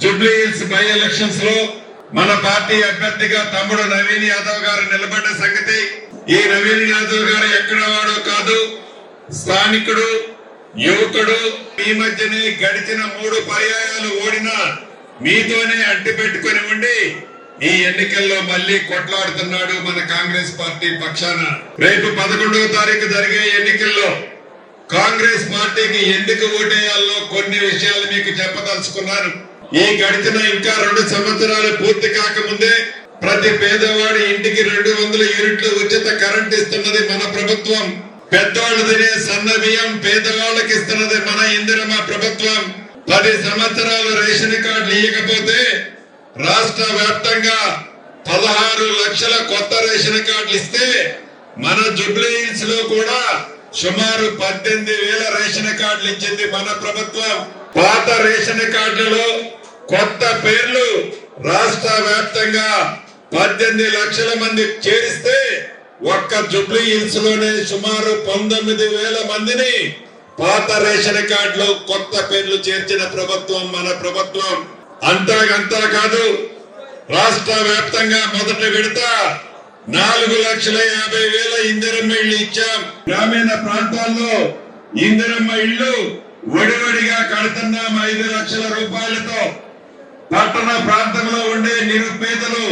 Jubilee hills by elections లో మన party అభ్యర్థిగా తమ్ముడు నవీన్ యాదవ్ గారు నిలబడ్డ సంగతి, ఈ నవీన్ యాదవ్ గారు ఎక్కడ వాడో కాదు, స్థానికుడు, యువకుడు. ఈ మధ్యనే గడిచిన 3 పర్యాయాలు ఓడినా మీతోనే అడ్డు పెట్టుకుని ఉండి ఈ ఎన్నికల్లో మళ్లీ కొట్లాడుతున్నాడు మన కాంగ్రెస్ పార్టీ పక్షాన. రేపు 11వ తారీఖు జరిగే ఎన్నికల్లో కాంగ్రెస్ పార్టీకి ఎందుకు ఓటేయాలో కొన్ని విషయాలు మీకు చెప్పదలుచుకున్నాను. ఈ గడిచిన ఇంకా 2 సంవత్సరాలు పూర్తి కాకముందే ప్రతి పేదవాడి ఇంటికి 200 యూనిట్లు ఉచిత కరెంట్ ఇస్తున్నది మన ప్రభుత్వం. పెద్దవాళ్ళు తినే సన్న బియ్యం పేదవాళ్ళకి ఇస్తున్నది మన ఇందిరమ్మ ప్రభుత్వం. 10 సంవత్సరాలు రేషన్ కార్డులు ఇవ్వకపోతే రాష్ట్ర వ్యాప్తంగా 16 లక్షల కొత్త రేషన్ కార్డులు ఇస్తే మన జూబ్లీ హిల్స్ లో కూడా సుమారు 18,000 రేషన్ కార్డులు ఇచ్చింది మన ప్రభుత్వం. పాత రేషన్ కార్డులలో కొత్త పేర్లు రాష్ట్ర వ్యాప్తంగా 18 లక్షల మంది చేరిస్తే ఒక్క జూబ్లీ హిల్స్ లోనే సుమారు 19,000 మందిని పాత రేషన్ కార్డులో కొత్త పేర్లు చేర్చిన ప్రభుత్వం మన ప్రభుత్వం. అంతా కాదు, రాష్ట్ర వ్యాప్తంగా మొదటి విడత 4,50,000 ఇందిరమ్మ ఇళ్లు ఇచ్చాం. గ్రామీణ ప్రాంతాల్లో ఇందిరమ్మ ఇళ్లు వడివడిగా కడుతున్నాం 5 లక్షల రూపాయలతో. పట్టణ ప్రాంతంలో ఉండే నిరుపేదలు,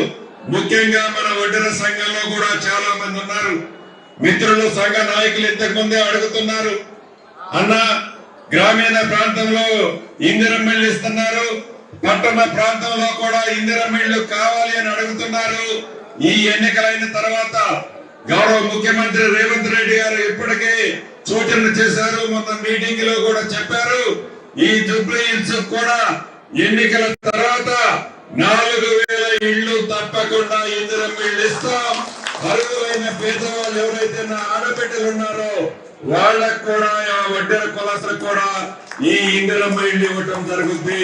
ముఖ్యంగా మన వడ్డెర సంఘంలో కూడా చాలా మంది ఉన్నారు. మిత్రులు, సంఘ నాయకులు ఇంతకు ముందే అడుగుతున్నారు, అన్న గ్రామీణ ప్రాంతంలో ఇందిరమ్మ ఇళ్లు ఇస్తున్నారు, పట్టణ ప్రాంతంలో కూడా ఇందిరమ్మ ఇళ్లు కావాలి అని అడుగుతున్నారు. ఈ ఎన్నికలైన తర్వాత గౌరవ ముఖ్యమంత్రి రేవంత్ రెడ్డి గారు ఇప్పటికే సూచనలు చేశారు. మొన్న మీటింగ్ లో కూడా చెప్పారు, ఈ జూబ్లీ హిల్స్ కూడా ఎన్నికల తర్వాత 4,000 ఇళ్లు తప్పకుండా ఇందిరమ్మ ఇళ్లు ఇస్తాం. అర్హులైన పేదవాళ్ళు ఎవరైతే నా ఆడబిడ్డలు ఉన్నారో వాళ్ళకు కూడా, వడ్డెర కులాసులకు కూడా ఈ ఇందిరమ్మ ఇళ్లు ఇవ్వటం జరుగుతుంది.